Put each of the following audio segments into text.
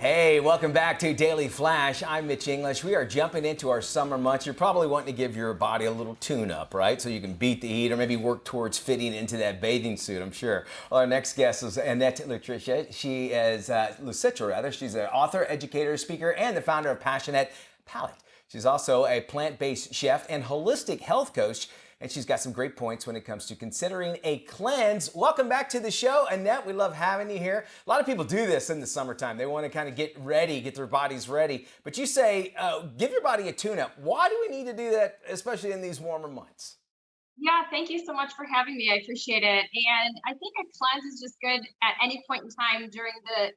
Hey, welcome back to Daily Flash. I'm Mitch English. We are jumping into our summer months. You're probably wanting to give your body a little tune-up, right? So you can beat the heat or maybe work towards fitting into that bathing suit, I'm sure. Well, our next guest is Annette Licitra. She is Licitra, rather. She's an author, educator, speaker, and the founder of Passionate Palate. She's also a plant-based chef and holistic health coach. And she's got some great points when it comes to considering a cleanse. Welcome back to the show, Annette. We love having you here. A lot of people do this in the summertime. They want to kind of get ready, get their bodies ready. But you say, give your body a tune-up. Why do we need to do that, especially in these warmer months? Yeah, thank you so much for having me. I appreciate it. And I think a cleanse is just good at any point in time during the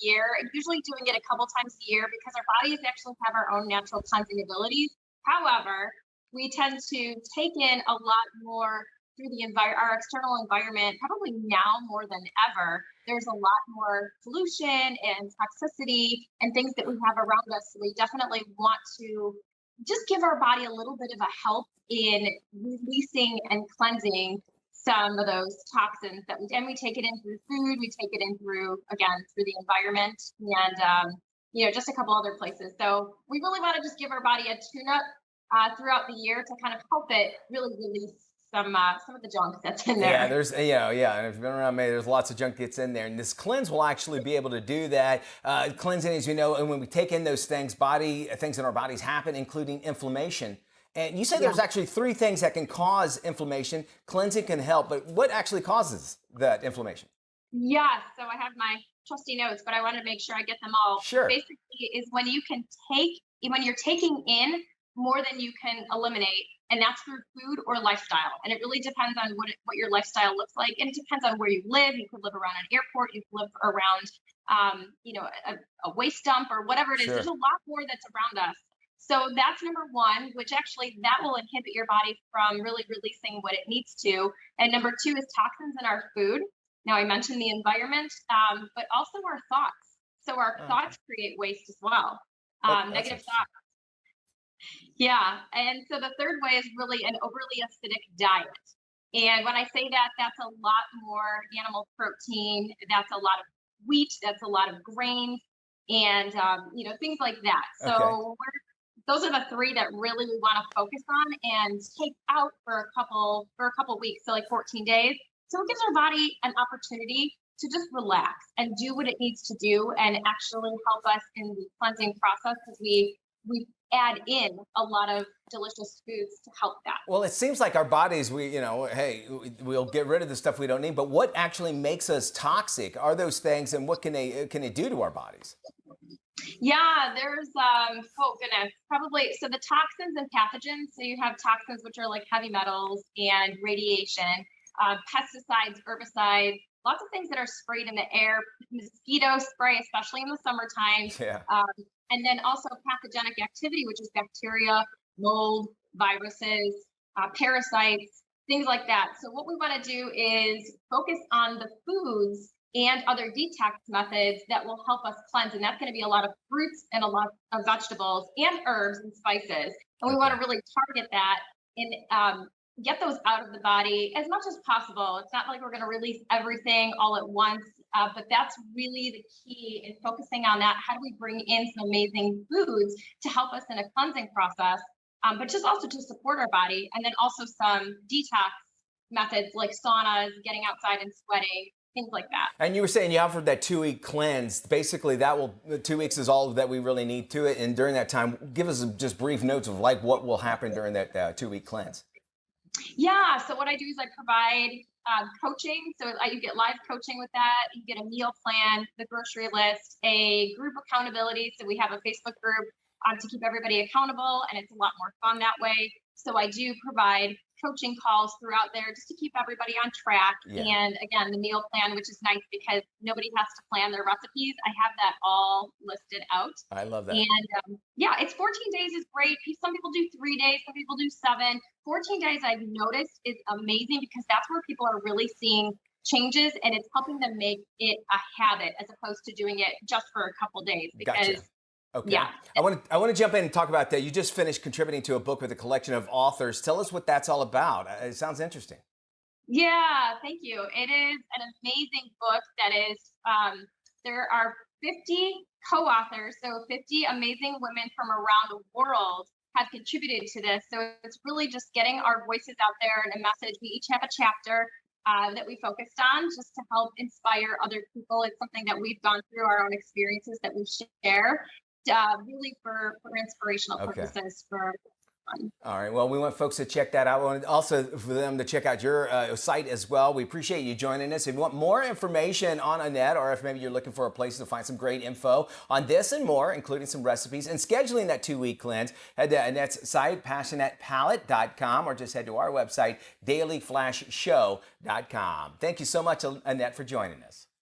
year. Usually doing it a couple times a year because our bodies actually have our own natural cleansing abilities. However, we tend to take in a lot more through our external environment, probably now more than ever. There's a lot more pollution and toxicity and things that we have around us. So we definitely want to just give our body a little bit of a help in releasing and cleansing some of those toxins and we take it in through food, we take it in through the environment and just a couple other places. So we really want to just give our body a tune up throughout the year to kind of help it really release some of the junk that's in Yeah, there. there's yeah. And if you've been around me, there's lots of junk gets in there, and this cleanse will actually be able to do that. Cleansing, as you know, and when we take in those things, things in our bodies happen, including inflammation. And you say Yeah. there's actually three things that can cause inflammation. Cleansing can help, but what actually causes that inflammation? Yeah, so I have my trusty notes, but I want to make sure I get them all. Sure. Basically, is when you're taking in more than you can eliminate, and that's through food or lifestyle. And it really depends on what your lifestyle looks like, and it depends on where you live. You could live around an airport, you could live around, a waste dump or whatever it is. There's Sure. a lot more that's around us. So that's number one, which actually that will inhibit your body from really releasing what it needs to. And number two is toxins in our food. Now, I mentioned the environment, but also our thoughts. So our Oh, okay. thoughts create waste as well. That's Negative interesting. thoughts. Yeah. And so the third way is really an overly acidic diet. And when I say that, that's a lot more animal protein, that's a lot of wheat, that's a lot of grains, and things like that. Okay. So those are the three that really we want to focus on and take out for a couple weeks, so like 14 days. So it gives our body an opportunity to just relax and do what it needs to do and actually help us in the cleansing process because we add in a lot of delicious foods to help that. Well, it seems like our bodies, hey, we'll get rid of the stuff we don't need. But what actually makes us toxic are those things, and what can they do to our bodies? Yeah, there's oh goodness, probably so the toxins and pathogens. So you have toxins which are like heavy metals and radiation, pesticides, herbicides, lots of things that are sprayed in the air, mosquito spray, especially in the summertime. Yeah. Um, and then also pathogenic activity, which is bacteria, mold, viruses, parasites, things like that. So what we want to do is focus on the foods and other detox methods that will help us cleanse. And that's going to be a lot of fruits and a lot of vegetables and herbs and spices. And we want to Okay. really target that and get those out of the body as much as possible. It's not like we're going to release everything all at once, but that's really the key in focusing on that. How do we bring in some amazing foods to help us in a cleansing process, but just also to support our body, and then also some detox methods like saunas, getting outside and sweating, things like that. And you were saying you offered that 2 week cleanse. Basically, the 2 weeks is all that we really need to it. And during that time, give us just brief notes of like what will happen during that 2 week cleanse. Yeah. So what I do is I provide coaching. So you get live coaching with that. You get a meal plan, the grocery list, a group accountability. So we have a Facebook group to keep everybody accountable, and it's a lot more fun that way. So I do provide coaching calls throughout there just to keep everybody on track. Yeah, And again, the meal plan, which is nice because nobody has to plan their recipes. I have that all listed out. I love that. And yeah, it's 14 days is great. Some people do 3 days, some people do seven. 14 days I've noticed is amazing because that's where people are really seeing changes and it's helping them make it a habit as opposed to doing it just for a couple days Gotcha. because Okay. yeah. I want to jump in and talk about that. You just finished contributing to a book with a collection of authors. Tell us what that's all about. It sounds interesting. Yeah, thank you. It is an amazing book that is there are 50 co-authors, so 50 amazing women from around the world have contributed to this. So it's really just getting our voices out there and a message. We each have a chapter that we focused on just to help inspire other people. It's something that we've gone through our own experiences that we share, really for inspirational purposes for fun. All right. Well, we want folks to check that out. We want also for them to check out your site as well. We appreciate you joining us. If you want more information on Annette, or if maybe you're looking for a place to find some great info on this and more, including some recipes and scheduling that 2-week cleanse, head to Annette's site, passionatepalate.com, or just head to our website, DailyFlashShow.com. Thank you so much, Annette, for joining us.